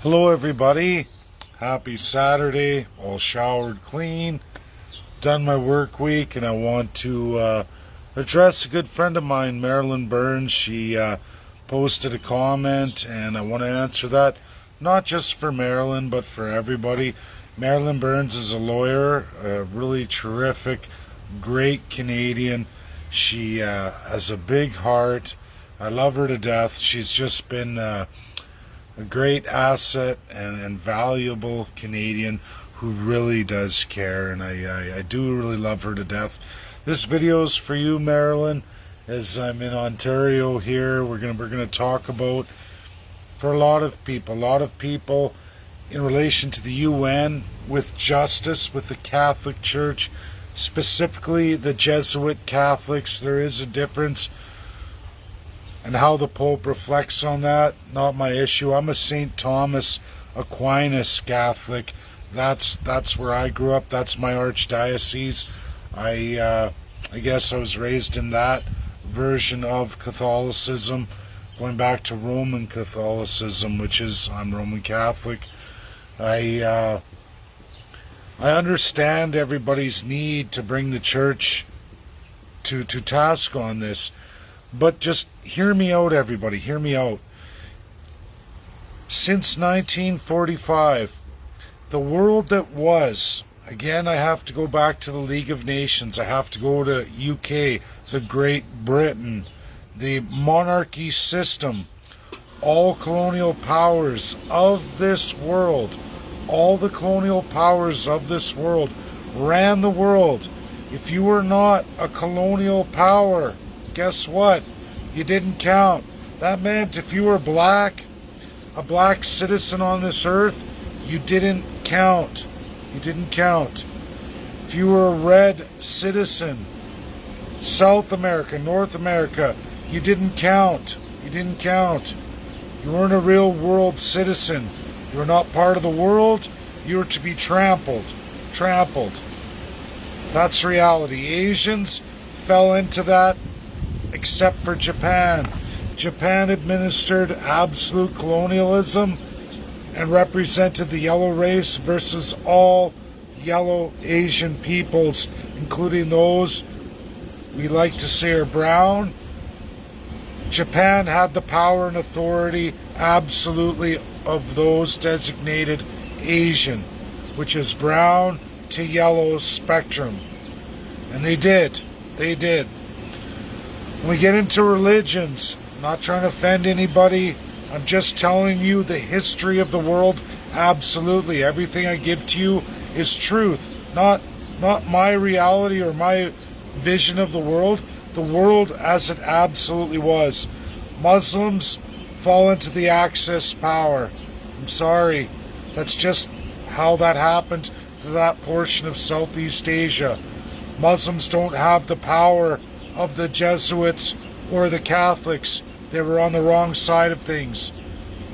Hello everybody, happy Saturday, all showered clean, done my work week, and I want to address a good friend of mine, Marilyn Burns. She posted a comment and I want to answer that, not just for Marilyn but for everybody. Marilyn Burns is a lawyer, a really terrific, great Canadian. She has a big heart. I love her to death. She's just been a great asset and valuable Canadian who really does care, and I do really love her to death. This video is for you, Marilyn, as I'm in Ontario here. We're gonna talk about, for a lot of people in relation to the UN, with justice, with the Catholic Church, specifically the Jesuit Catholics. There is a difference, and how the Pope reflects on that, not my issue. I'm a St. Thomas Aquinas Catholic. That's where I grew up. That's my archdiocese. I guess I was raised in that version of Catholicism, going back to Roman Catholicism, which is, I'm Roman Catholic. I understand everybody's need to bring the church to task on this. But just hear me out, everybody. Hear me out. Since 1945, the world that was, again, I have to go back to the League of Nations. I have to go to UK, the Great Britain, the monarchy system, all colonial powers of this world, all the colonial powers of this world ran the world. If you were not a colonial power, guess what? You didn't count. That meant if you were black, a black citizen on this earth, you didn't count. You didn't count. If you were a red citizen, South America, North America, you didn't count. You didn't count. You weren't a real world citizen. You were not part of the world. You were to be trampled. Trampled. That's reality. Asians fell into that, except for Japan. Japan administered absolute colonialism and represented the yellow race versus all yellow Asian peoples, including those we like to say are brown. Japan had the power and authority absolutely of those designated Asian, which is brown to yellow spectrum. And they did. They did. When we get into religions, I'm not trying to offend anybody. I'm just telling you the history of the world. Absolutely. Everything I give to you is truth. Not my reality or my vision of the world. The world as it absolutely was. Muslims fall into the Axis power. I'm sorry. That's just how that happened to that portion of Southeast Asia. Muslims don't have the power of the Jesuits or the Catholics. They were on the wrong side of things.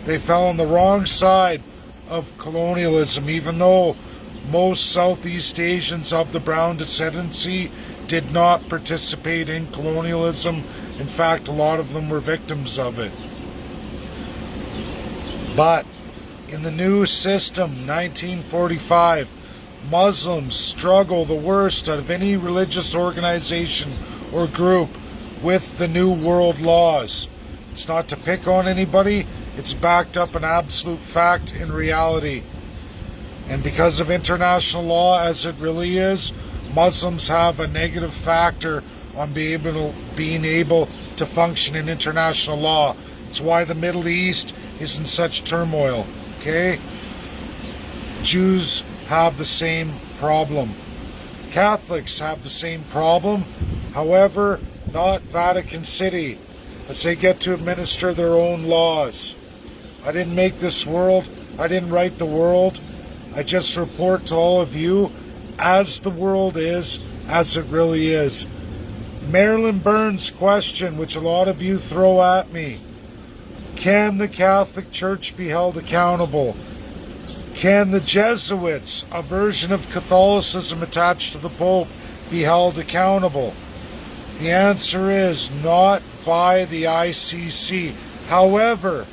They fell on the wrong side of colonialism, even though most Southeast Asians of the brown descendancy did not participate in colonialism. In fact, a lot of them were victims of it. But in the new system, 1945, Muslims struggle the worst out of any religious organization or group with the New World laws. It's not to pick on anybody, it's backed up in absolute fact in reality. And because of international law as it really is, Muslims have a negative factor on being able to function in international law. It's why the Middle East is in such turmoil, okay? Jews have the same problem. Catholics have the same problem. However, not Vatican City, as they get to administer their own laws. I didn't make this world. I didn't write the world. I just report to all of you as the world is, as it really is. Marilyn Burns' question, which a lot of you throw at me: can the Catholic Church be held accountable? Can the Jesuits, a version of Catholicism attached to the Pope, be held accountable? The answer is not by the ICC. However,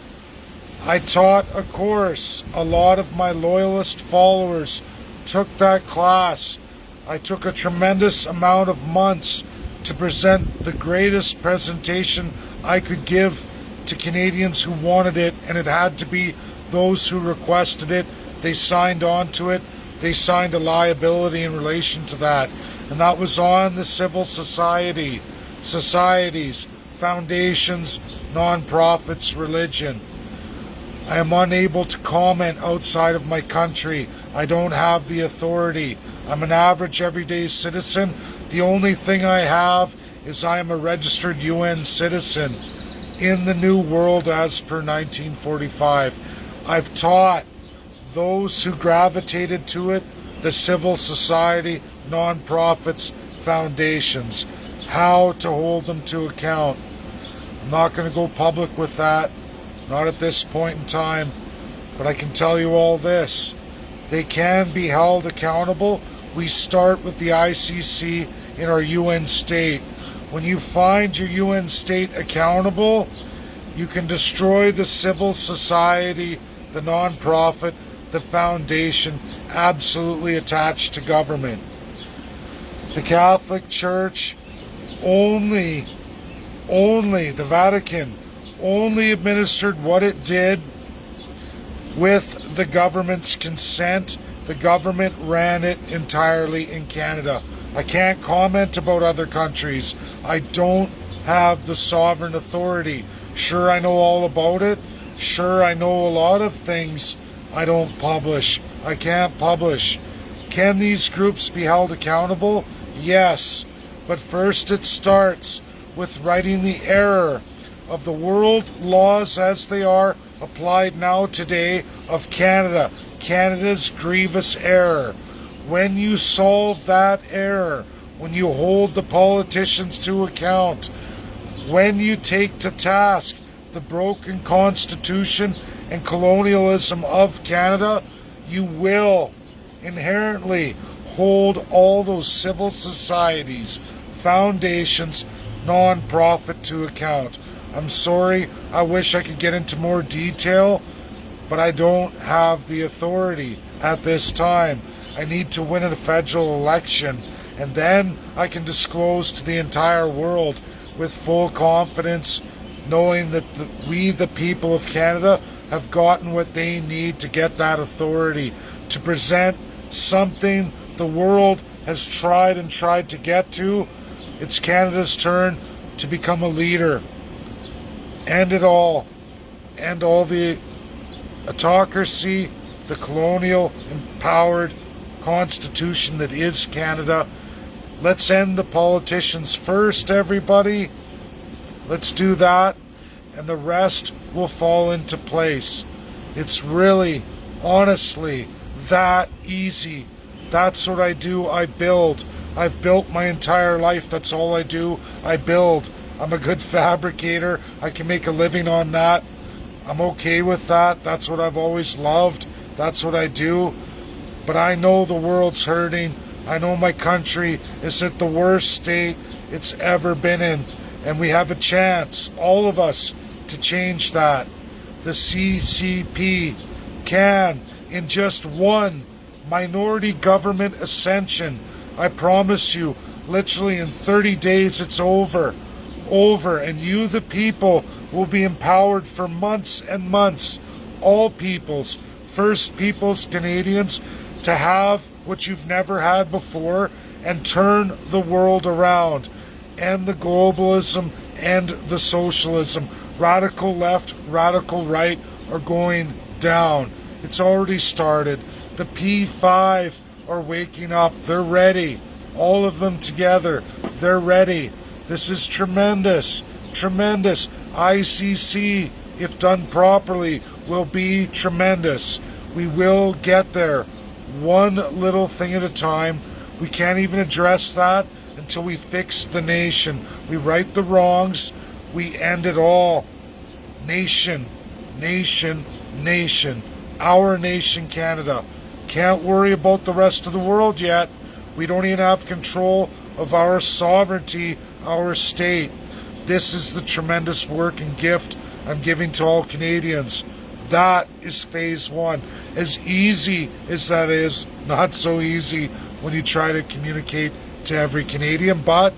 I taught a course. A lot of my loyalist followers took that class. I took a tremendous amount of months to present the greatest presentation I could give to Canadians who wanted it, and it had to be those who requested it. They signed on to it. They signed a liability in relation to that, and that was on the civil society, societies, foundations, non-profits, religion. I am unable to comment outside of my country. I don't have the authority. I'm an average everyday citizen. The only thing I have is I am a registered UN citizen in the New World as per 1945. I've taught those who gravitated to it, the civil society, non-profits, foundations, how to hold them to account. I'm not going to go public with that, not at this point in time, but I can tell you all this. They can be held accountable. We start with the ICC in our UN state. When you find your UN state accountable, you can destroy the civil society, the non-profit, the foundation, absolutely attached to government. The Catholic Church only the Vatican only administered what it did with the government's consent. The government ran it entirely in Canada. I can't comment about other countries. I don't have the sovereign authority. Sure, I know all about it. Sure, I know a lot of things I don't publish. I can't publish. Can these groups be held accountable? Yes. But first it starts with righting the error of the world laws as they are applied now today of Canada. Canada's grievous error. When you solve that error, when you hold the politicians to account, when you take to task the broken constitution and colonialism of Canada, you will inherently hold all those civil societies, foundations, non-profit to account. I'm sorry, I wish I could get into more detail, but I don't have the authority at this time. I need to win a federal election, and then I can disclose to the entire world with full confidence, knowing that we, the people of Canada, have gotten what they need to get that authority to present something the world has tried to get to. It's Canada's turn to become a leader. End it all. End all the autocracy, the colonial empowered constitution that is Canada. Let's end the politicians first, everybody. Let's do that, and the rest will fall into place. It's really, honestly, that easy. That's what I do. I build. I've built my entire life. That's all I do. I build. I'm a good fabricator. I can make a living on that. I'm okay with that. That's what I've always loved. That's what I do. But I know the world's hurting. I know my country is at the worst state it's ever been in. And we have a chance, all of us, to change that. The CCP can, in just one minority government ascension, I promise you, literally in 30 days it's over, and you, the people, will be empowered for months and months, all peoples, First Peoples, Canadians, to have what you've never had before and turn the world around. And the globalism and the socialism, radical left, radical right, are going down. It's already started. The P5 are waking up. They're ready. All of them together. They're ready. This is tremendous. Tremendous. ICC, if done properly, will be tremendous. We will get there. One little thing at a time. We can't even address that until we fix the nation. We right the wrongs. We end it all. Nation, nation, nation. Our nation, Canada. Can't worry about the rest of the world yet. We don't even have control of our sovereignty, our state. This is the tremendous work and gift I'm giving to all Canadians. That is phase one. As easy as that is, not so easy when you try to communicate to every Canadian, but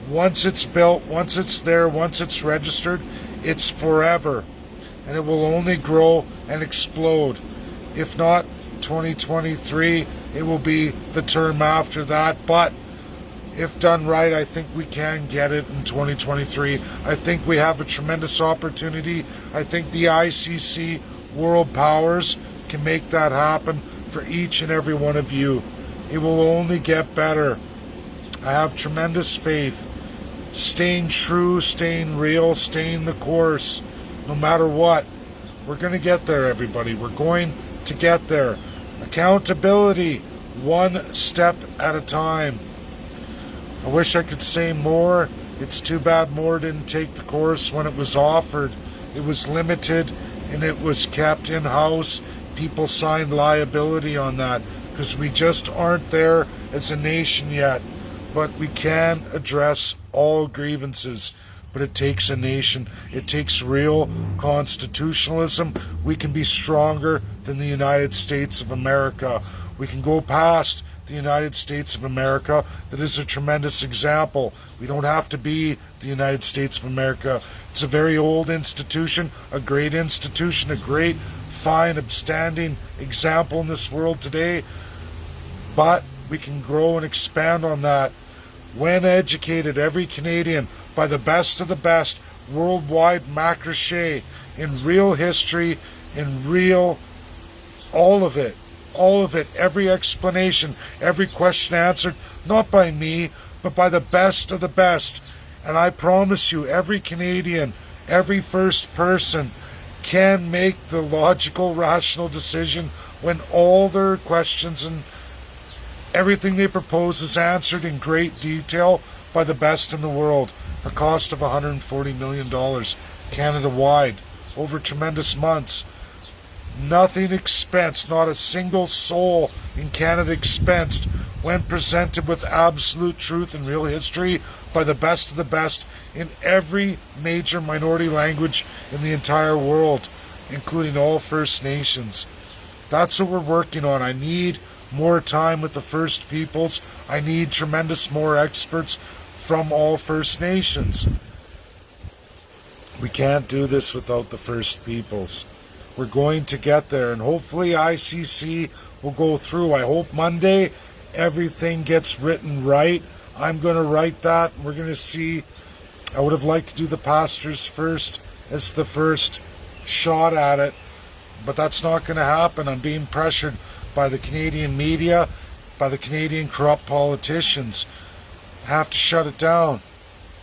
once it's built, once it's there, once it's registered, it's forever. And it will only grow and explode. If not 2023, it will be the term after that. But if done right, I think we can get it in 2023. I think we have a tremendous opportunity. I think the ICC world powers can make that happen for each and every one of you. It will only get better. I have tremendous faith. Staying true, staying real, staying the course, no matter what. We're going to get there, everybody. We're going to get there. Accountability, one step at a time. I wish I could say more. It's too bad more didn't take the course when it was offered. It was limited and it was kept in-house. People signed liability on that because we just aren't there as a nation yet. But we can address all grievances. But it takes a nation. It takes real constitutionalism. We can be stronger than the United States of America. We can go past the United States of America. That is a tremendous example. We don't have to be the United States of America. It's a very old institution, a great institution, a great, fine, upstanding example in this world today. But we can grow and expand on that. When educated, every Canadian, by the best of the best, worldwide maquillage in real history, in real, all of it, every explanation, every question answered, not by me, but by the best of the best. And I promise you, every Canadian, every first person can make the logical, rational decision when all their questions and everything they propose is answered in great detail by the best in the world. A cost of $140 million Canada-wide over tremendous months. Nothing expensed, not a single soul in Canada expensed when presented with absolute truth and real history by the best of the best in every major minority language in the entire world, including all First Nations. That's what we're working on. I need more time with the First Peoples. I need tremendous more experts from all First Nations. We can't do this without the First Peoples. We're going to get there, and hopefully ICC will go through. I hope Monday everything gets written right. I'm going to write that. We're going to see. I would have liked to do the pastors first as the first shot at it, but that's not going to happen. I'm being pressured by the Canadian media, by the Canadian corrupt politicians. Have to shut it down.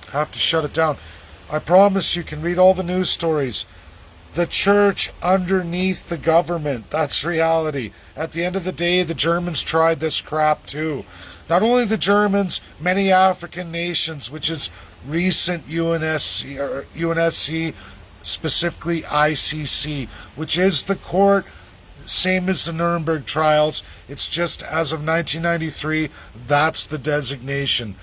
Have to shut it down. I promise you can read all the news stories. The church underneath the government. That's reality. At the end of the day, the Germans tried this crap too. Not only the Germans, many African nations, which is recent UNSC, specifically ICC, which is the court, same as the Nuremberg trials. It's just as of 1993, that's the designation.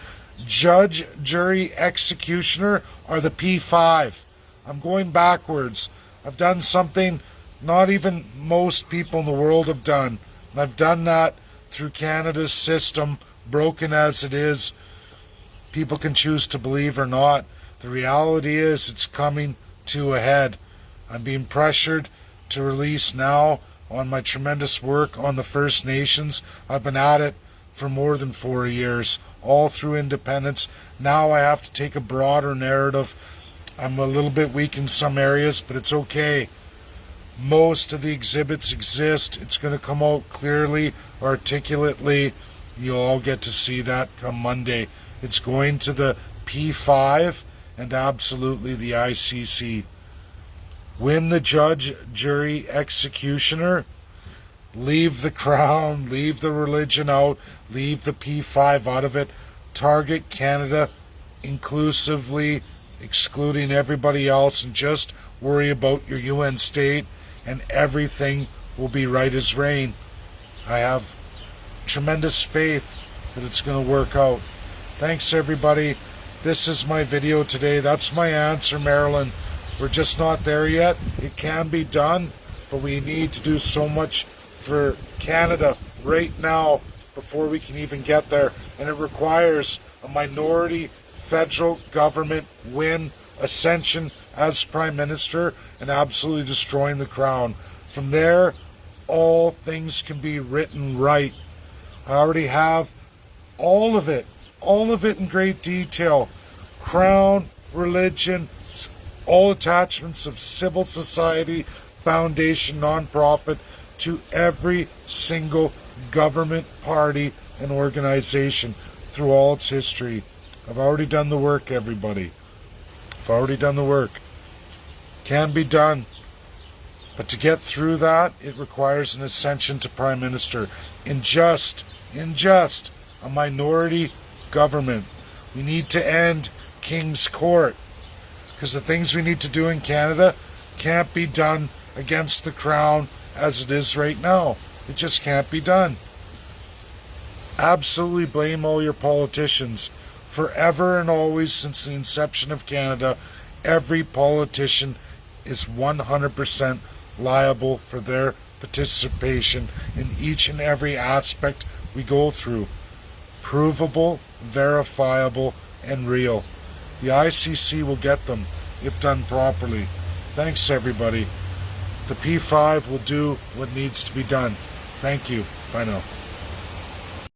Judge, jury, executioner are the P5. I'm going backwards. I've done something not even most people in the world have done. I've done that through Canada's system, broken as it is. People can choose to believe or not. The reality is it's coming to a head. I'm being pressured to release now on my tremendous work on the First Nations. I've been at it for more than 4 years, all through independence. Now I have to take a broader narrative. I'm a little bit weak in some areas, but it's okay. Most of the exhibits exist. It's going to come out clearly, articulately. You'll all get to see that come Monday. It's going to the P5 and absolutely the ICC. Win the judge, jury, executioner. Leave the crown, leave the religion out, leave the P5 out of it. Target Canada inclusively, excluding everybody else, and just worry about your UN state, and everything will be right as rain. I have tremendous faith that it's going to work out. Thanks, everybody. This is my video today. That's my answer, Marilyn. We're just not there yet. It can be done. but we need to do so much for Canada right now before we can even get there. And it requires a minority federal government win, ascension as Prime Minister, and absolutely destroying the Crown. From there, all things can be written right. I already have all of it in great detail. Crown, religion, all attachments of civil society, foundation, nonprofit, to every single government party and organization through all its history. I've already done the work, everybody. I've already done the work. Can be done. But to get through that, it requires an ascension to Prime Minister in just a minority government. We need to end King's Court, because the things we need to do in Canada can't be done against the Crown as it is right now. It just can't be done. Absolutely blame all your politicians. Forever and always since the inception of Canada, every politician is 100% liable for their participation in each and every aspect we go through. Provable, verifiable, and real. The ICC will get them if done properly. Thanks, everybody. The P5 will do what needs to be done. Thank you. Bye now.